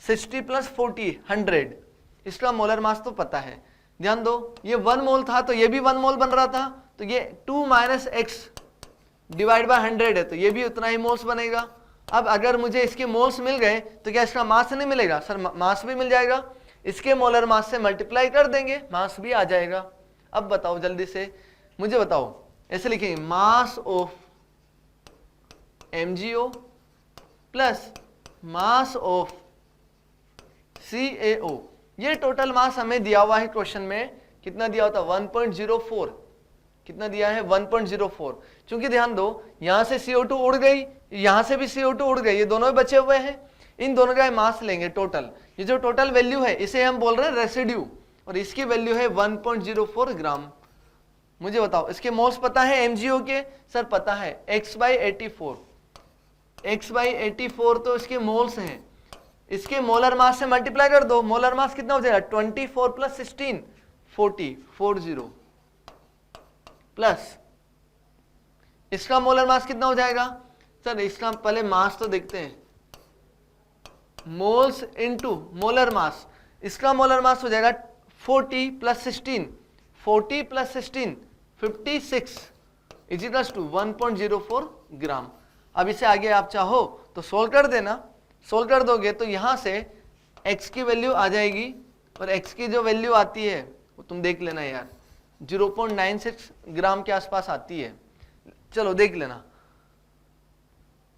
60 + 40 100। इसका मोलर मास तो पता है। ध्यान दो, ये 1 मोल था तो ये भी 1 मोल बन रहा था, तो ये 2 - x डिवाइड बाय 100 है, तो ये भी उतना ही मोल्स बनेगा। अब अगर मुझे इसके मोल्स मिल गए तो क्या इसका मास नहीं मिलेगा, सर मास भी मिल जाएगा, इसके मोलर मास से मल्टीप्लाई कर देंगे, मास भी आ जाएगा। अब बताओ जल्दी से, मुझे बताओ, ऐसे लिखेंगे mass of MgO plus mass of CaO। ये टोटल मास हमें दिया हुआ है क्वेश्चन में, कितना दिया होता है 1.04, कितना दिया है 1.04। क्योंकि ध्यान दो यहां से CO2 उड़ गई, यहां से भी CO2 उड़ गई, ये दोनों बचे हुए हैं, इन दोनों का मास लेंगे टोटल, ये जो टोटल वैल्यू है इसे हम बोल रहे हैं रेसिड्यू, और इसकी वैल्यू है 1.04 ग्राम। मुझे बताओ इसके मोल्स पता है MgO के? सर पता है, x/84, x/84 तो इसके मोल्स हैं, इसके मोलर मास से मल्टीप्लाई कर दो, मोलर मास कितना हो जाएगा 24 + 16 40 प्लस इसका मोलर मास कितना हो जाएगा? सर इसका पहले मास तो देखते हैं, मोल्स इनटू मोलर मास, इसका मोलर मास हो जाएगा 40 + 16 40 + 16 56 = 1.04 ग्राम। अब इसे आगे आप चाहो तो सोल्व कर देना, सोल्व कर दोगे तो यहां से x की वैल्यू आ जाएगी, और x की जो वैल्यू आती है वो तुम देख लेना यार, 0.96 ग्राम के आसपास आती है। चलो देख लेना,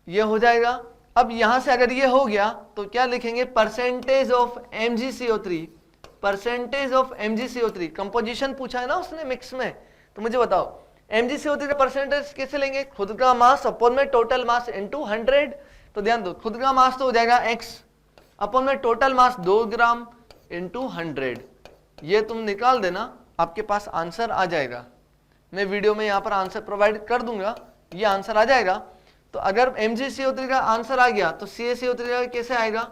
ये हो जाएगा। अब यहां से अगर ये हो गया तो क्या लिखेंगे? Percentage of MgCO3, percentage of MgCO3, composition पूछा है ना उसने मिक्स में, तो मुझे बताओ MgCO3 का परसेंटेज कैसे लेंगे? खुद का मास अपॉन में टोटल मास इनटू 100। तो ध्यान दो खुद का मास तो हो जाएगा x अपॉन में टोटल मास 2 ग्राम इनटू 100, ये तुम निकाल देना, आपके पास आंसर आ जाएगा। मैं वीडियो में यहाँ पर आंसर प्रोवाइड कर दूंगा, ये आंसर आ जाएगा। तो अगर MgCO3 का आंसर आ गया तो CaCO3 का कैसे आएगा?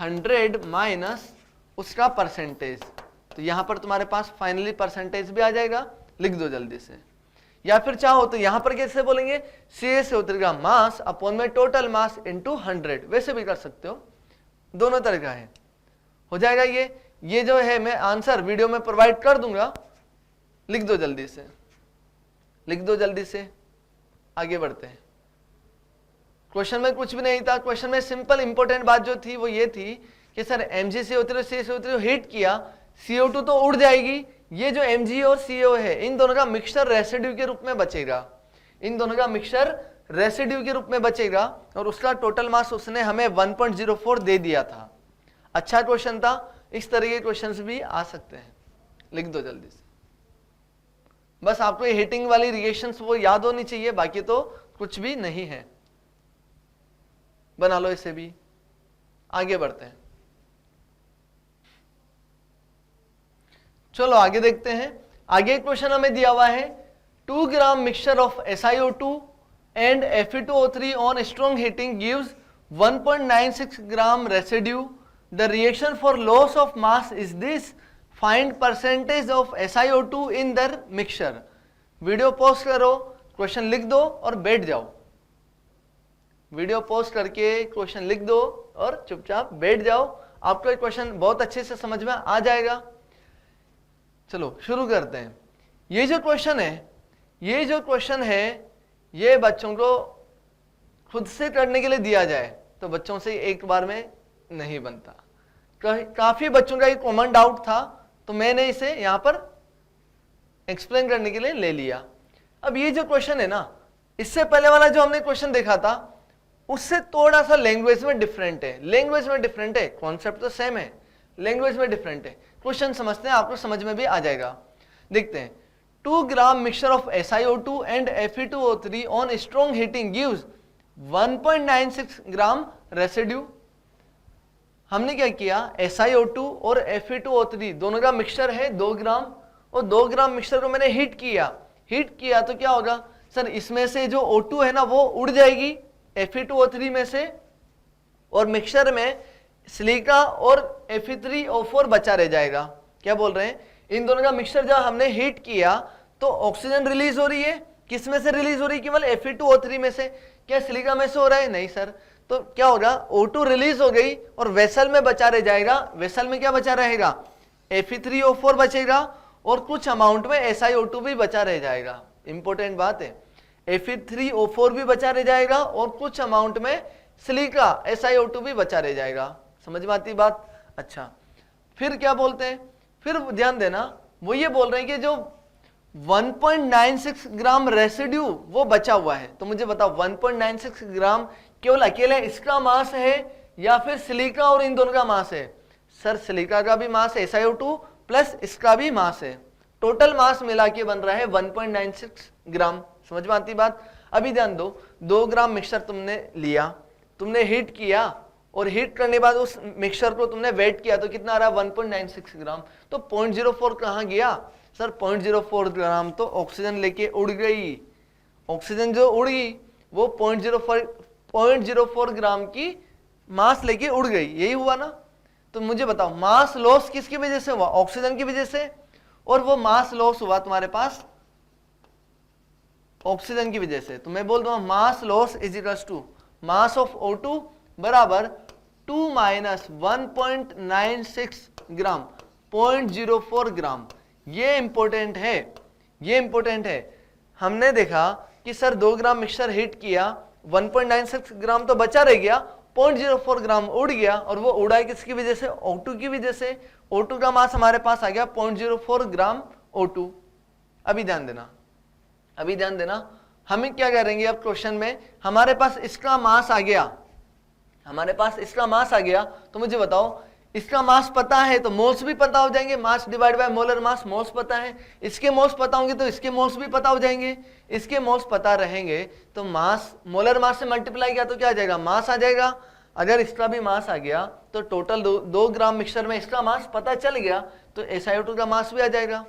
100 माइनस उसका परसेंटेज, तो यहां पर तुम्हारे पास फाइनली परसेंटेज भी आ जाएगा, लिख दो जल्दी से। या फिर चाहो तो यहां पर कैसे बोलेंगे? CaCO3 का मास अपॉन में टोटल मास इनटू 100, वैसे भी कर सकते हो, दोनों तरह का है, हो जाएगा। ये जो है मैं आंसर वीडियो में प्रोवाइड कर दूंगा, लिख दो जल्दी से, लिख दो जल्दी से, आगे बढ़ते हैं। क्वेश्चन में कुछ भी नहीं था, क्वेश्चन में सिंपल इंपॉर्टेंट बात जो थी वो ये थी कि सर MgCO3 और CaCO3 हीट किया, CO2 तो उड़ जाएगी, ये जो Mg और CO है इन दोनों का मिक्सचर रेसिड्यू के रूप में बचेगा, इन दोनों का मिक्सचर रेसिड्यू के रूप में बचेगा, और उसका टोटल मास उसने हमें 1.04 दे दिया था। अच्छा क्वेश्चन था, इस तरह के क्वेश्चंस भी आ सकते हैं, लिख दो जल्दी से। बस आपको ये हीटिंग वाली रिएक्शंस वो याद होनी चाहिए, बाकी तो कुछ भी नहीं है, बना लो इसे भी। आगे बढ़ते हैं, चलो आगे देखते हैं। आगे क्वेश्चन हमें दिया हुआ है 2 gram mixture of SiO2 and Fe2O3 on strong heating gives 1.96 gram residue, the reaction for loss of mass is this, find percentage of SiO2 in the mixture. Video pause करो, क्वेश्चन लिख दो और बैठ जाओ, वीडियो पॉज करके question लिख दो और चुपचाप बैठ जाओ, आपको क्वेश्चन बहुत अच्छे से समझ में आ जाएगा। चलो शुरू करते हैं। ये जो क्वेश्चन है, ये बच्चों को खुद से करने के लिए दिया जाए तो बच्चों से एक बार में नहीं बनता। काफी बच्चों का एक कॉमन डाउट था, तो मैंने इसे यहां पर एक्सप्लेन करने के लिए ले लिया। अब ये जो क्वेश्चन है ना, इससे पहले वाला जो हमने क्वेश्चन देखा था उससे थोड़ा सा लैंग्वेज में डिफरेंट है, लैंग्वेज में डिफरेंट है, कॉन्सेप्ट तो सेम है, लैंग्वेज में डिफरेंट है। क्वेश्चन समझते हैं, आपको समझ में भी आ जाएगा। देखते हैं, 2 gram mixture of SiO2 and Fe2O3 on strong heating gives 1.96 gram residue. हमने क्या किया, SiO2 और Fe2O3 दोनों का मिक्सचर है 2 ग्राम, और 2 ग्राम मिक्सचर को मैंने हीट किया तो क्या होगा सर, इसमें से जो O2 है ना वो उड़ जाएगी Fe2O3 में से, और मिक्सचर में सिलिका और Fe3O4 बचा रह जाएगा। क्या बोल रहे हैं, इन दोनों का मिक्सचर जब हमने हीट किया तो ऑक्सीजन रिलीज हो रही है, किस में से रिलीज हो रही है? केवल Fe2O3 में से। क्या सिलिका में से हो रहा है? नहीं सर। तो क्या होगा, O2 रिलीज हो गई और वेसल में बचा रह जाएगा। वेसल में क्या बचा रहेगा? Fe3O4 बचेगा, और कुछ अमाउंट में SiO2 भी बचा रह जाएगा। इंपॉर्टेंट बात है, Fe3O4 भी बचा रह जाएगा, और कुछ अमाउंट में सिलिका SiO2 भी बचा रह जाएगा। समझ में आती बात? अच्छा, फिर क्या बोलते हैं, फिर ध्यान देना, वो ये बोल रहे हैं कि जो 1.96 ग्राम रेसिड्यू वो बचा हुआ है। तो मुझे बताओ 1.96 ग्राम केवल अकेले इसका मास है या फिर सिलिका और इन दोनों का मास है? सर सिलिका का भी मास है SiO2 प्लस इसका भी मास है, टोटल मास मिला के बन रहा है 1.96 ग्राम। समझ में आती बात? अभी ध्यान दो, 2 ग्राम मिक्सचर तुमने लिया, तुमने हीट किया और हीट करने के बाद उस मिक्सचर को तुमने वेट किया तो कितना आ रहा है 1.96 ग्राम। तो 0.04 कहाँ गया? सर 0.04 ग्राम तो ऑक्सीजन लेके उड़ गई। ऑक्सीजन जो उड़ गई वो 0.04 ग्राम की मास लेके उड़ गई, यही हुआ ना? तो मुझे बताओ मास लॉस किसकी वजह से हुआ? ऑक्सीजन की वजह से, और वो मास लॉस हुआ तुम्हारे पास ऑक्सीजन की वजह से। तो मैं बोल दूंगा mass loss is equals to mass of O2 बराबर 2 माइनस 1.96 ग्राम, 0.04 ग्राम। ये इंपॉर्टेंट है, ये इंपॉर्टेंट है। हमने देखा कि सर 2 ग्राम मिक्सचर हीट किया, 1.96 ग्राम तो बचा रह गया, 0.04 ग्राम उड़ गया, और वो उड़ा है किसकी वजह से? O2 की वजह से। O2 का मास हमारे पास आ गया 0.04 ग्राम O2। अभी ध्यान देना, अभी ध्यान देना, हमें क्या करेंगे अब क्वेश्चन में, हमारे पास इसका मास आ गया, हमारे पास इसका मास आ गया, तो मुझे बताओ इसका मास पता है तो मोल्स भी पता हो जाएंगे, mass divide by molar mass, moles पता है, इसके मोल्स पता होंगे तो इसके मोल्स भी पता हो जाएंगे, इसके मोल्स पता रहेंगे तो मास मोलर मास से मल्टीप्लाई किया तो क्या आ जाएगा? मास आ जाएगा। अगर इसका भी मास आ गया तो टोटल 2 ग्राम मिक्सचर में इसका मास पता चल गया तो SiO2 का मास भी आ जाएगा।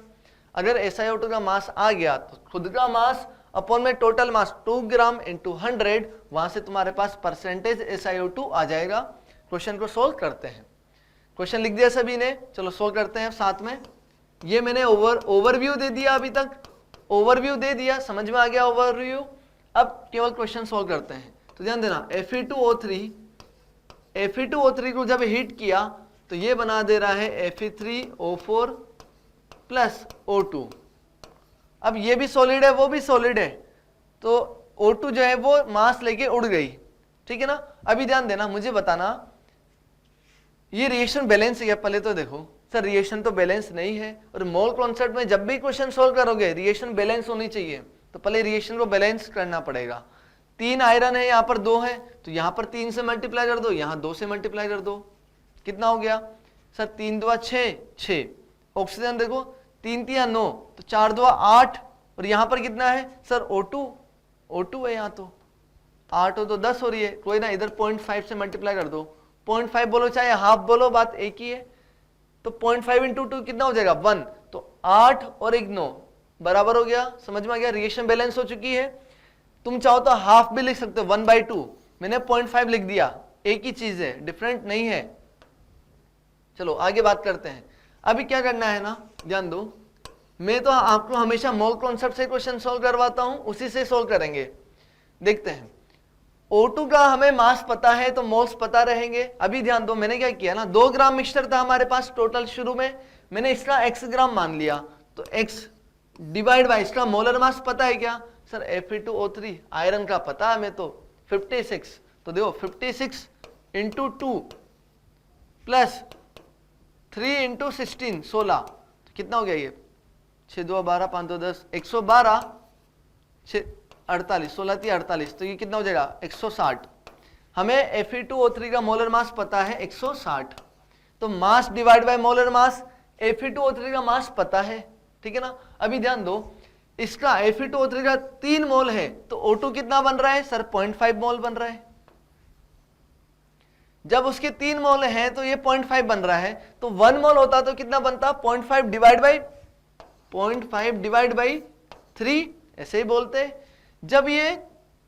अगर SiO2 का मास आ गया तो खुद का मास अपॉन में टोटल मास 2 ग्राम इंटू 100, वहां से तुम्हारे पास परसेंटेज SiO2 आ जाएगा। क्वेश्चन को सोल्व करते हैं। क्वेश्चन लिख दिया सभी ने, चलो सोल्व करते हैं साथ में। ये मैंने ओवरव्यू दे दिया, अभी तक ओवरव्यू दे दिया, समझ में आ गया ओवरव्यू। अब केवल क्वेश्चन सोल्व करते हैं। तो ध्यान देना, Fe2O3 को जब हीट किया तो ये बना दे रहा है Fe3O4 प्लस O2। अब ये भी सॉलिड है वो भी सॉलिड है, तो O2 जो है वो मास लेके उड़ गई, ठीक है ना? अभी ध्यान देना, मुझे बताना ये रिएक्शन बैलेंस है क्या? पहले तो देखो सर रिएक्शन तो बैलेंस नहीं है, और मोल कॉन्सेप्ट में जब भी क्वेश्चन सोल्व करोगे रिएक्शन बैलेंस होनी चाहिए, तो पहले रिएक्शन को बैलेंस करना पड़ेगा। 3 आयरन है, यहाँ पर 2 है, तो यहाँ पर 3 से मल्टीप्लाई कर दो, यहाँ 2 से मल्टीप्लाई कर दो, कितना हो गया सर? 3 2 6। ऑक्सीजन देखो 3 3 9, तो 4 2 8, और यहाँ पर कितना है सर? O2 है, यहाँ तो 8 हो तो 10 हो रही है, कोई ना इधर 0.5 से मल्टीप्लाई कर दो, 0.5 बोलो चाहे हाफ बोलो, बात एक ही है। तो 0.5 इंटू 2 कितना हो जाएगा? 1, तो 8 और 1 9 बराबर हो गया। समझ में आ गया? रिएक्शन बैलेंस हो चुकी है। तुम चाहो तो हाफ भी लिख सकते हो, 1/2, मैंने 0.5 लिख दिया, एक ही चीज है, डिफरेंट नहीं है। चलो आगे बात करते हैं। अभी क्या करना है ना, ध्यान दो, मैं तो आपको हमेशा मोल कॉन्सेप्ट से क्वेश्चन सोल्व करवाता हूं, उसी से सोल्व करेंगे। देखते हैं, O2 का हमें मास पता है तो मोल्स पता रहेंगे। अभी ध्यान दो, मैंने क्या किया ना, 2 ग्राम मिक्सचर था हमारे पास टोटल शुरू में, मैंने इसका x ग्राम मान लिया, तो x डिवाइड बाय इसका मोलर मास पता है क्या सर? Fe2O3 आयरन का पता है हमें तो 56, तो देखो 56 इंटू 2 प्लस 3 इंटू 16 16, तो कितना हो गया ये? 6 2 12 5 2 10, 112, 48, 16 3 48, तो ये कितना हो जाएगा? 160। हमें Fe2O3 का मोलर मास पता है 160, तो mass divide by molar mass, Fe2O3 का मास पता है, ठीक है ना? अभी ध्यान दो, इसका Fe2O3 का 3 मोल है तो O2 कितना बन रहा है सर? 0.5 मोल बन रहा है। जब उसके 3 मोल हैं तो ये 0.5 बन रहा है, तो 1 मोल होता तो कितना बनता? 0.5 डिवाइड बाई 3, ऐसे ही बोलते। जब ये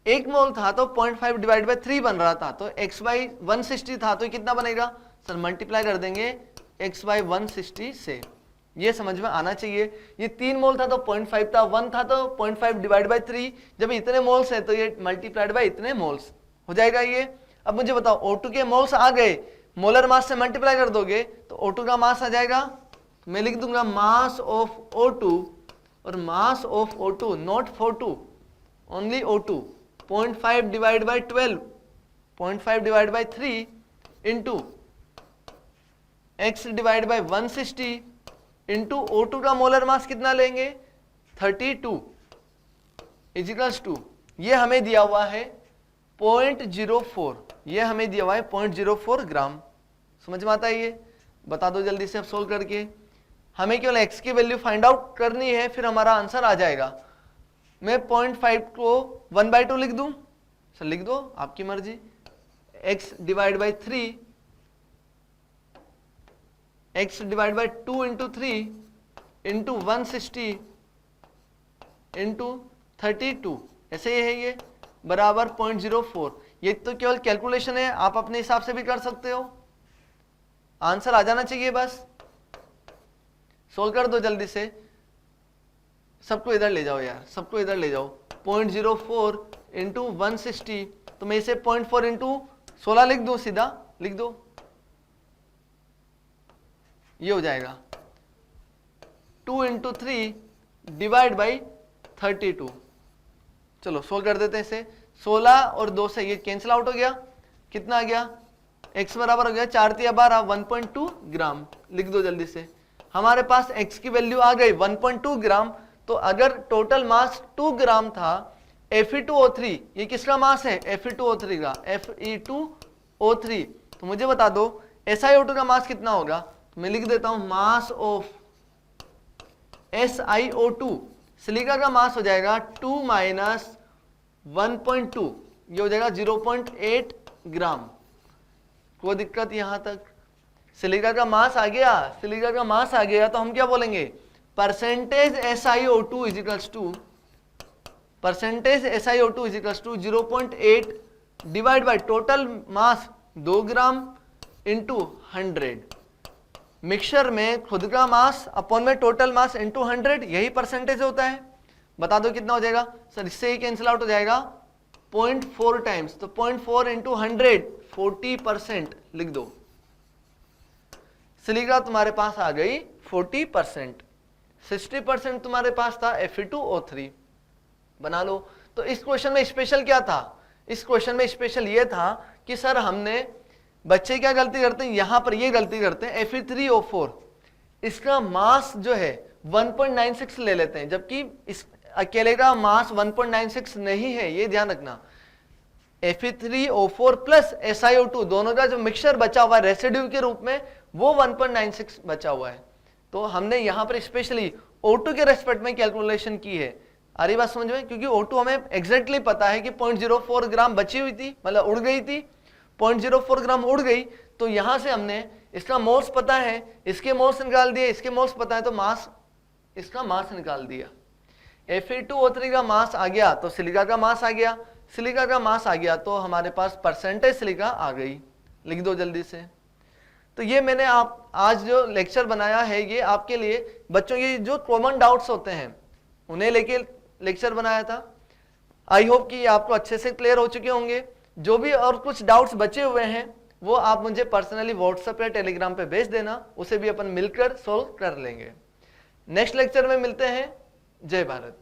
1 मोल था तो 0.5 डिवाइड बाई 3 बन रहा था, तो x बाई 160 था, तो कितना बनेगा सर? मल्टीप्लाई कर देंगे x बाई 160 से, ये समझ में आना चाहिए। ये 3 मोल था तो 0.5 था, 1 था तो 0.5 डिवाइड बाई 3, जब इतने मोल्स है तो ये मल्टीप्लाइड बाई इतने मोल्स हो जाएगा ये। अब मुझे बताओ O2 के मोल्स आ गए, मोलर मास से मल्टीप्लाई कर दोगे तो O2 का मास आ जाएगा, तो मैं लिख दूंगा मास ऑफ O2, और मास of O2 not 42, only O2 0.5 divide by 12, 0.5 divide by 3 into x divide by 160 into O2 का मोलर मास कितना लेंगे? 32 इजिकल्स टू, ये हमें दिया हुआ है 0.04, ये हमें दिया हुआ है 0.04 ग्राम। समझ में आता है ये? बता दो जल्दी से अब सोल्व करके। हमें केवल x की वैल्यू फाइंड आउट करनी है, फिर हमारा आंसर आ जाएगा। मैं 0.5 को 1/2 लिख दूं? सर लिख दो, आपकी मर्जी। x divide by 3, x divide by 2 into 3 into 160 into 32, ऐसे ही है ये, बराबर 0.04। ये तो केवल कैलकुलेशन है, आप अपने हिसाब से भी कर सकते हो, आंसर आ जाना चाहिए बस। सोल्व कर दो जल्दी से। सबको इधर ले जाओ यार, सबको इधर ले जाओ। 0.04 इंटू 160, तो मैं इसे 0.4 इंटू 16 लिख दूं, सीधा लिख दो, ये हो जाएगा 2 इंटू 3 डिवाइड बाई 32। चलो सोल्व कर देते हैं इसे। 16 और 2 से ये कैंसिल आउट हो गया, कितना आ गया? x बराबर हो गया 4 × 12 1.2 ग्राम। लिख दो जल्दी से। हमारे पास x की वैल्यू आ गई 1.2 ग्राम। तो अगर टोटल मास 2 ग्राम था, Fe2O3, ये किसका मास है? Fe2O3 का, Fe2O3। तो मुझे बता दो SiO2 का मास कितना होगा? तो मैं लिख देता हूं मास ऑफ SiO2, सिलिका का मास हो जाएगा 2 माइनस 1.2, ये हो जाएगा 0.8 ग्राम। कोई दिक्कत यहां तक? सिलिका का मास आ गया, सिलिका का मास आ गया, तो हम क्या बोलेंगे? Percentage SiO2 is equals to, percentage SiO2 is equals to 0.8 divide by total mass 2 gram into 100। Mixture में खुद का मास अपॉन में टोटल मास इंटू 100, यही परसेंटेज होता है। बता दो कितना हो जाएगा? सर इससे ही कैंसिल आउट हो जाएगा 0.4 टाइम्स, तो 0.4 इंटू 100 40% लिख दो। सिलिका तुम्हारे पास आ गई 40%, 60% तुम्हारे पास था Fe2O3। बना लो। तो इस क्वेश्चन में स्पेशल क्या था? इस क्वेश्चन में स्पेशल ये था कि सर हमने, बच्चे क्या गलती करते हैं यहां पर, ये गलती करते हैं Fe3O4, इसका मास जो है 1.96 ले लेते हैं, जबकि इस अकेले का मास 1.96 नहीं है, ये ध्यान रखना। Fe3O4 प्लस SiO2 दोनों का जो मिक्सचर बचा हुआ है रेसिड्यू के रूप में, वो 1.96 बचा हुआ है। तो हमने यहां पर स्पेशली O2 के रेस्पेक्ट में कैलकुलेशन की है। आ रही बात समझ में? क्योंकि O2 हमें एग्जैक्टली पता है कि 0.04 ग्राम बची हुई थी, मतलब उड़ गई थी, 0.04 ग्राम उड़ गई। तो यहां से हमने इसका मोल्स पता है, इसके मोल्स निकाल दिए, इसके मोल्स पता है, तो मास, इसका मास निकाल दिया। Fe2O3 का मास आ गया तो सिलिका का मास आ गया, सिलिका का मास आ गया तो हमारे पास परसेंटेज सिलिका आ गई। लिख दो जल्दी से। तो ये मैंने आप आज जो लेक्चर बनाया है, ये आपके लिए बच्चों के जो कॉमन डाउट्स होते हैं उन्हें लेके लेक्चर बनाया था। आई होप कि आपको अच्छे से क्लियर हो चुके होंगे। जो भी और कुछ डाउट्स बचे हुए हैं वो आप मुझे पर्सनली व्हाट्सएप या टेलीग्राम पे भेज देना, उसे भी अपन मिलकर सॉल्व कर लेंगे। नेक्स्ट लेक्चर में मिलते हैं। जय भारत।